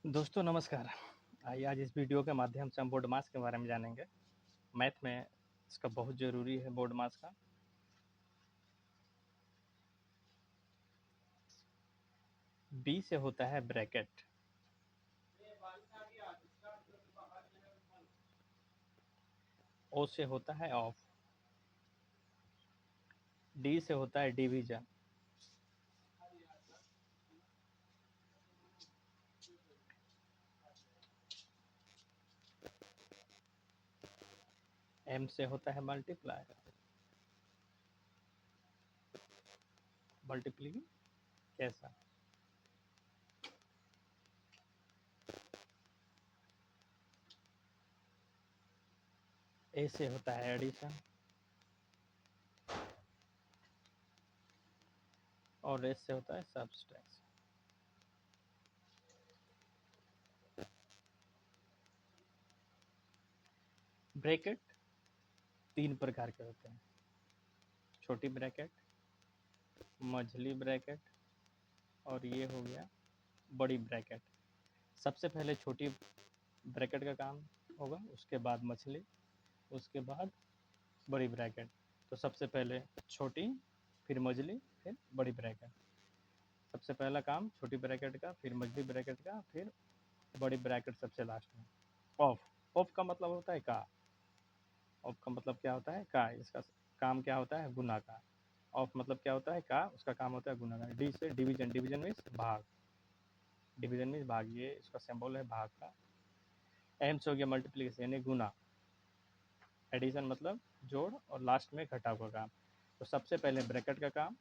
दोस्तों नमस्कार। आइए आज इस वीडियो के माध्यम से हम बोर्ड मास के बारे में जानेंगे। मैथ में इसका बहुत ज़रूरी है बोर्ड मास का। बी से होता है ब्रैकेट, ओ से होता है ऑफ, डी से होता है डिवीजन, एम से होता है मल्टीप्लाई, मल्टीप्लिंग कैसा, ए से होता है एडिशन और एस से होता है सब्सट्रैक्शन। ब्रैकेट तीन प्रकार के होते हैं: छोटी ब्रैकेट, मझली ब्रैकेट और ये हो गया बड़ी ब्रैकेट। सबसे पहले छोटी ब्रैकेट का काम होगा, उसके बाद मछली, उसके बाद बड़ी ब्रैकेट। तो सबसे पहले छोटी, फिर मझली, फिर बड़ी ब्रैकेट। सबसे पहला काम छोटी ब्रैकेट का, फिर मझली ब्रैकेट का, फिर बड़ी ब्रैकेट सबसे लास्ट में। ऑफ, ऑफ का मतलब होता है का। ऑफ का मतलब क्या होता है का, इसका काम क्या होता है गुना का। ऑफ मतलब क्या होता है का, उसका काम होता है गुना का। डी से डिवीजन, डिवीजन मीन्स भाग, डिवीजन मीन्स भाग, ये इसका सिंबल है भाग का। एम से हो गया मल्टीप्लिकेशन यानी गुना, एडिशन मतलब जोड़, और लास्ट में घटाव का काम। तो सबसे पहले ब्रैकेट का काम।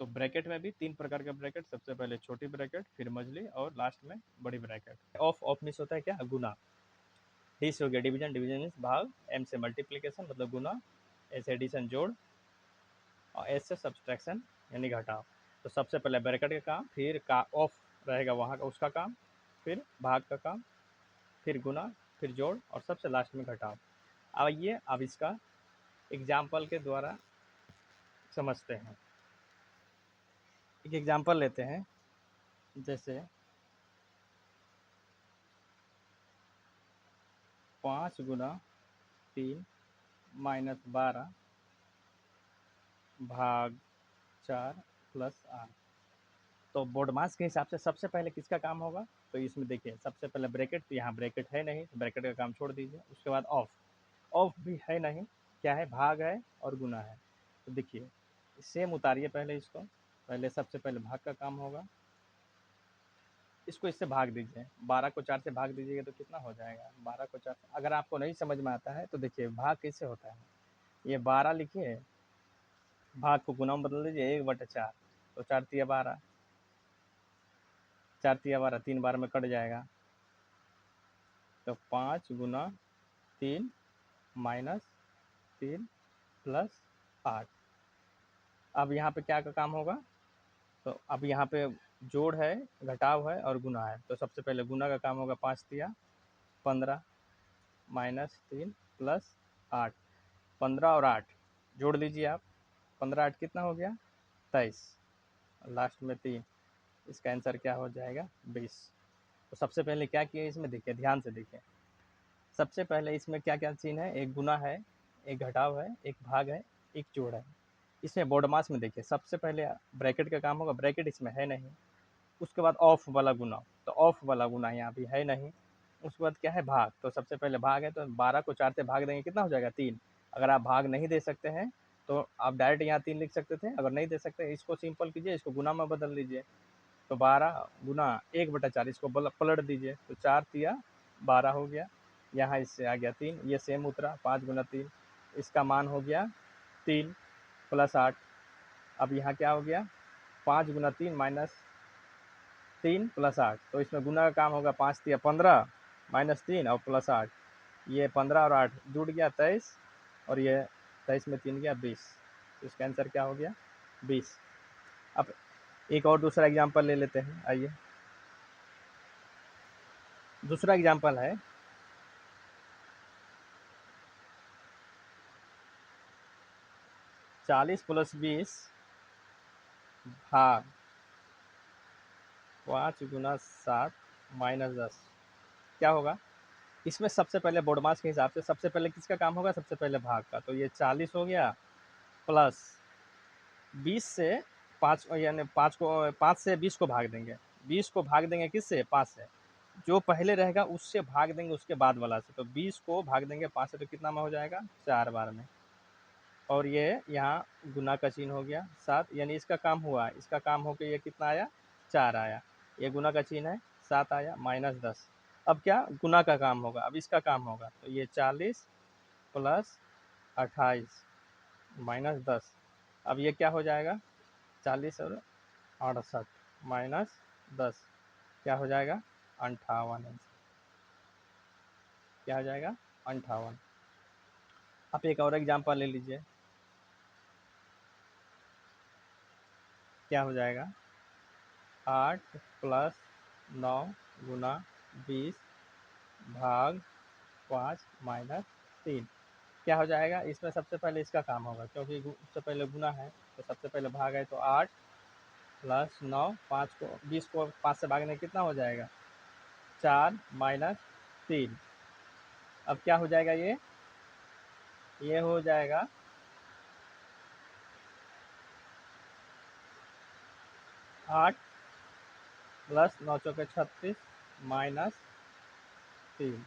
तो ब्रैकेट में भी तीन प्रकार के ब्रैकेट, सबसे पहले छोटी ब्रैकेट, फिर मझली और लास्ट में बड़ी ब्रैकेट। ऑफ, ऑफ मीन्स होता है क्या गुना। डी से हो गया डिवीजन, डिवीजन मीन्स भाग। एम से मल्टीप्लिकेशन मतलब गुना, ए से एडिशन जोड़, और एस से सब्सट्रैक्शन यानी घटाव। तो सबसे पहले ब्रैकेट का काम, फिर का ऑफ रहेगा वहाँ का उसका काम, फिर भाग का काम, फिर गुना, फिर जोड़ और सबसे लास्ट में घटाव। आइए अब इसका एग्जाम्पल के द्वारा समझते हैं। एक एग्जाम्पल लेते हैं, जैसे 5 गुना 3 माइनस 12 भाग 4 प्लस 8। तो बोर्ड मास के हिसाब से सबसे पहले किसका काम होगा? तो इसमें देखिए सबसे पहले ब्रैकेट, तो यहाँ ब्रैकेट है नहीं, तो ब्रैकेट का काम छोड़ दीजिए। उसके बाद ऑफ, ऑफ भी है नहीं, क्या है भाग है और गुना है। तो देखिए सेम उतारिए पहले इसको, पहले सबसे पहले भाग का काम होगा, इसको इससे भाग दीजिए। 12 को 4 से भाग दीजिएगा तो कितना हो जाएगा? 12 को 4 से, अगर आपको नहीं समझ में आता है तो देखिए भाग कैसे होता है। ये 12 लिखिए, भाग को गुना में बदल दीजिए, 1/4। तो 4 तिया 12, 4 तिया 12, 3 बार में कट जाएगा। तो 5 गुना 3 माइनस 3 प्लस 8। अब यहाँ पे क्या का काम होगा? तो अब यहाँ पे जोड़ है, घटाव है और गुना है। तो सबसे पहले गुना का काम होगा, 5 तिया 15 माइनस 3 प्लस 8। 15 और 8 जोड़ लीजिए आप, 15 8 कितना हो गया? 23, लास्ट में 3। इसका आंसर क्या हो जाएगा? 20। तो सबसे पहले क्या किया इसमें, देखिए ध्यान से देखिए। सबसे पहले इसमें क्या क्या सीन है, एक गुना है, एक घटाव है, एक भाग है, एक जोड़ है। इसमें बोर्ड मास में देखिए सबसे पहले ब्रैकेट का काम होगा, ब्रैकेट इसमें है नहीं। उसके बाद ऑफ वाला गुना, तो ऑफ वाला गुना यहाँ भी है नहीं। उसके बाद क्या है भाग, तो सबसे पहले भाग है, तो 12 को 4 से भाग देंगे कितना हो जाएगा? 3। अगर आप भाग नहीं दे सकते हैं तो आप डायरेक्ट यहाँ 3 लिख सकते थे, अगर नहीं दे सकते इसको सिंपल कीजिए, इसको गुना में बदल लीजिए। तो 12 गुना 1/4, इसको पलट दीजिए, तो 4 तिया 12 हो गया। यहाँ इससे आ गया 3, ये सेम उतरा, 5 गुना 3, इसका मान हो गया 3 प्लस 8। अब यहाँ क्या हो गया? 5 गुना 3 माइनस 3 प्लस 8। तो इसमें गुना का काम होगा, 5 तिया 15 माइनस 3 और प्लस 8। ये 15 और 8 जुड़ गया 23, और ये 23 में 3 गया 20। तो इसका आंसर क्या हो गया? 20। अब एक और दूसरा एग्जाम्पल ले लेते हैं, आइए। दूसरा एग्जाम्पल है 40 प्लस 20 भाग 5 गुना 7 माइनस 10 क्या होगा? इसमें सबसे पहले बोडमास के हिसाब से सबसे पहले किसका काम होगा? सबसे पहले भाग का। तो ये 40 हो गया प्लस 20 से 5, यानी 5 को 5 से 20 को भाग देंगे। 20 को भाग देंगे किससे? 5 से। जो पहले रहेगा उससे भाग देंगे उसके बाद वाला से। तो 20 को भाग देंगे 5 से तो कितना में हो जाएगा? 4 बार में। और ये यहाँ गुना का चिन्ह हो गया 7, यानी इसका काम हुआ। इसका काम होकर ये कितना आया? 4 आया। ये गुना का चिन्ह है, 7 आया माइनस 10। अब क्या? गुना का काम होगा। अब इसका काम होगा तो ये 40 प्लस 28 माइनस 10। अब ये क्या हो जाएगा? 40 और 68 माइनस 10 क्या हो जाएगा? 58। क्या हो जाएगा? 58। आप एक और एग्जांपल ले लीजिए। क्या हो जाएगा? 8 प्लस 9 गुना 20 भाग 5 माइनस 3 क्या हो जाएगा? इसमें सबसे पहले इसका काम होगा क्योंकि सबसे पहले गुना है। तो सबसे पहले भाग है तो 8 प्लस 9, 5 को 20 को 5 से भागने कितना हो जाएगा? 4 माइनस 3। अब क्या हो जाएगा? ये हो जाएगा 8 प्लस 9 चौके 36 माइनस 3।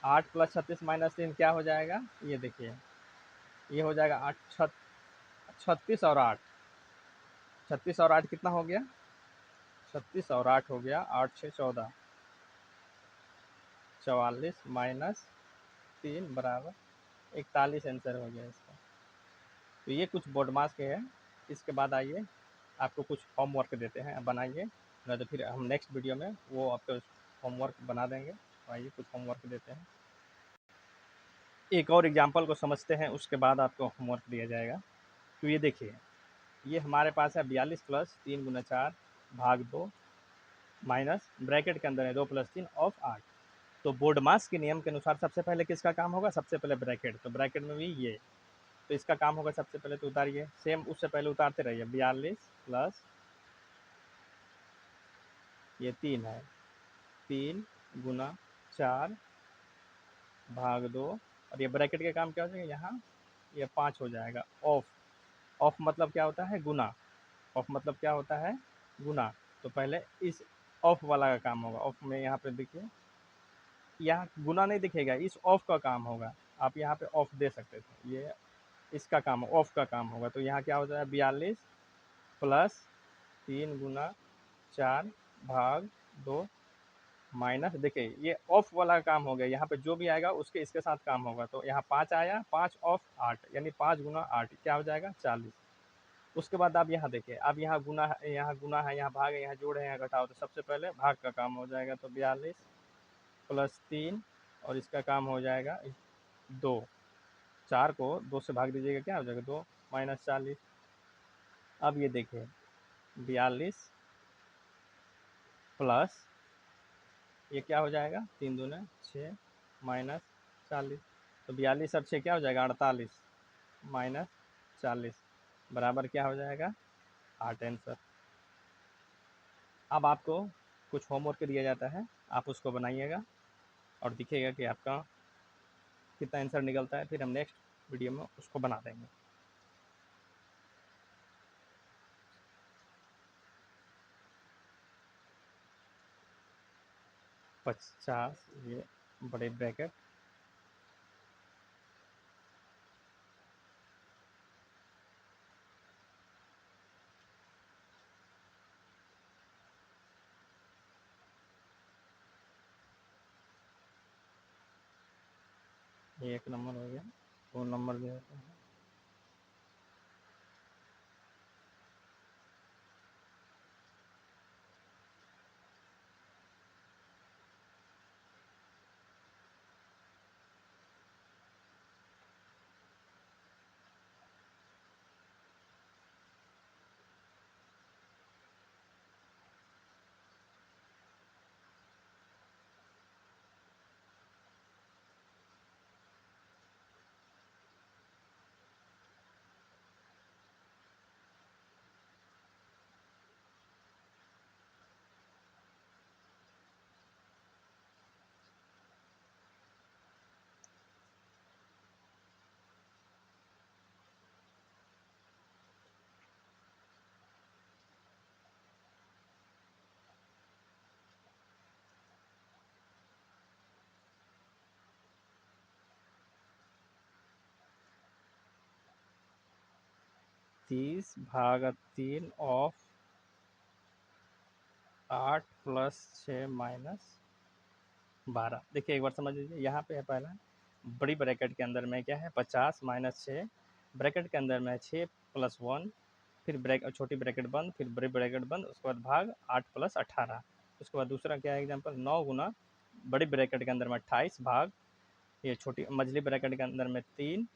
8 प्लस 36 माइनस 3 क्या हो जाएगा? ये देखिए, ये हो जाएगा 36 और 8। 36 और 8 कितना हो गया? 36 और 8 हो गया 8 से 14, 44 माइनस 3 बराबर 41 आंसर हो गया इसका। तो ये कुछ बोर्ड मास के हैं। इसके बाद आइए आपको कुछ होमवर्क देते हैं, बनाइए, नहीं तो फिर हम नेक्स्ट वीडियो में वो आपको होमवर्क बना देंगे। तो आइए कुछ होमवर्क देते हैं। एक और एग्जांपल को समझते हैं, उसके बाद आपको होमवर्क दिया जाएगा। तो ये देखिए, ये हमारे पास है 42 प्लस 3 गुना 4 भाग 2 माइनस ब्रैकेट के अंदर है 2 प्लस 3 ऑफ 8। तो बोर्ड मास के नियम के अनुसार सबसे पहले किसका काम होगा? सबसे पहले ब्रैकेट। तो ब्रैकेट में भी ये, तो इसका काम होगा सबसे पहले तो उतारिए, सेम उससे पहले उतारते रहिए। 42 प्लस ये 3 है, 3 गुना 4 भाग 2 और ये ब्रैकेट के काम क्या हो जाएगा? यहाँ ये 5 हो जाएगा। ऑफ, ऑफ मतलब क्या होता है? गुना। ऑफ मतलब क्या होता है? गुना। तो पहले इस ऑफ वाला का काम होगा। ऑफ में यहाँ पे देखिए, यहाँ गुना नहीं दिखेगा, इस ऑफ का काम होगा। आप यहाँ पे ऑफ दे सकते थे, ये इसका काम ऑफ का काम होगा। तो यहाँ क्या हो जाएगा? 42 प्लस 3 गुना 4 भाग 2 माइनस, देखिए ये ऑफ वाला काम हो गया। यहाँ पे जो भी आएगा उसके इसके साथ काम होगा। तो यहाँ 5 आया, 5 ऑफ 8 यानी 5 गुना 8 क्या हो जाएगा? 40। उसके बाद आप यहाँ देखिए, अब यहाँ गुना है, यहाँ गुना है, यहाँ भाग है, यहाँ जोड़ है, यहाँ घटाओ। तो सबसे पहले भाग का काम हो जाएगा। तो 42 प्लस 3 और इसका काम हो जाएगा 2। 4 को 2 से भाग दीजिएगा, क्या हो जाएगा? 2 माइनस 40। अब ये देखिए 42 प्लस ये क्या हो जाएगा? 3 दूने 6 माइनस 40। तो 42 और 6 क्या हो जाएगा? 48 माइनस 40 बराबर क्या हो जाएगा? 8 आंसर। अब आपको कुछ होमवर्क दिया जाता है, आप उसको बनाइएगा और दिखेगा कि आपका कितना आंसर निकलता है। फिर हम नेक्स्ट वीडियो में उसको बना देंगे। 50 ये बड़े ब्रैकेट, ये 1 नंबर हो गया। 2 नंबर दे देते हैं। 30/3 ऑफ 8 + 6 - 12। देखिए एक बार समझ लीजिए, यहाँ पे है पहला बड़ी ब्रैकेट के अंदर में क्या है 50 - 6, ब्रैकेट के अंदर में है 6 + 1, फिर छोटी ब्रैकेट बंद, फिर बड़ी ब्रैकेट बंद, उसके बाद भाग 8 + 18। उसके बाद दूसरा क्या है एग्जाम्पल 9 गुना बड़ी ब्रैकेट के अंदर में 28 भाग ये छोटी मझली ब्रैकेट के अंदर में 3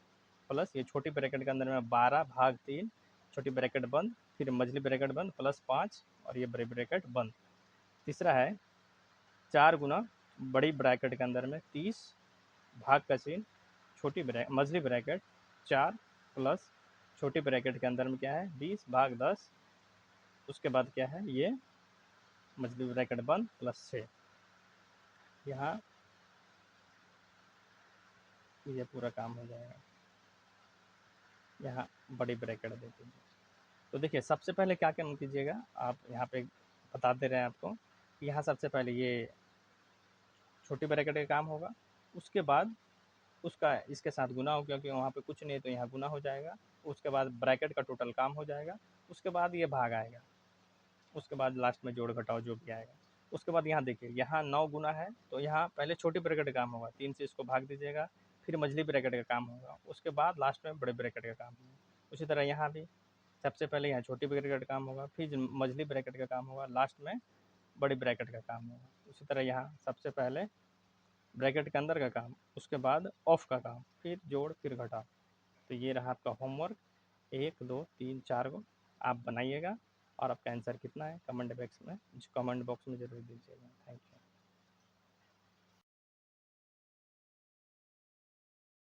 प्लस ये छोटी ब्रैकेट के अंदर में 12 भाग 3, छोटी ब्रैकेट बंद, फिर मझली ब्रैकेट बंद प्लस 5 और ये बड़ी ब्रैकेट बंद। तीसरा है 4 गुना बड़ी ब्रैकेट के अंदर में 30 भाग का चिन्ह, मझली ब्रैकेट 4 प्लस छोटी ब्रैकेट के अंदर में क्या है 20 भाग 10, उसके बाद क्या है ये मझली ब्रैकेट बंद प्लस 6। यहाँ ये पूरा काम हो जाएगा। यहाँ बड़ी ब्रैकेट दे दीजिए। तो देखिए सबसे पहले क्या काम कीजिएगा आप, यहाँ पे बता दे रहे हैं आपको कि यहाँ सबसे पहले ये छोटी ब्रैकेट का काम होगा, उसके बाद उसका इसके साथ गुना हो, क्योंकि वहाँ पे कुछ नहीं है तो यहाँ गुना हो जाएगा। उसके बाद ब्रैकेट का टोटल काम हो जाएगा, उसके बाद ये भाग आएगा, उसके बाद लास्ट में जोड़ घटाव जो भी आएगा। उसके बाद यहाँ देखिए यहाँ 9 गुना है तो यहाँ पहले छोटी ब्रैकेट का काम होगा, 3 से इसको भाग दीजिएगा, फिर मझली ब्रैकेट का काम होगा, उसके बाद लास्ट में बड़े ब्रैकेट का काम होगा। उसी तरह यहाँ भी सबसे पहले यहाँ छोटी ब्रैकेट का काम होगा, फिर मझली ब्रैकेट का काम होगा, लास्ट में बड़ी ब्रैकेट का काम होगा। उसी तरह यहाँ सबसे पहले ब्रैकेट के अंदर का काम, उसके बाद ऑफ का काम, फिर जोड़ फिर घटाव। तो ये रहा आपका होमवर्क 1 2 3 4 को आप बनाइएगा और आपका आंसर कितना है कमेंट बॉक्स में ज़रूर दीजिएगा। Thank you.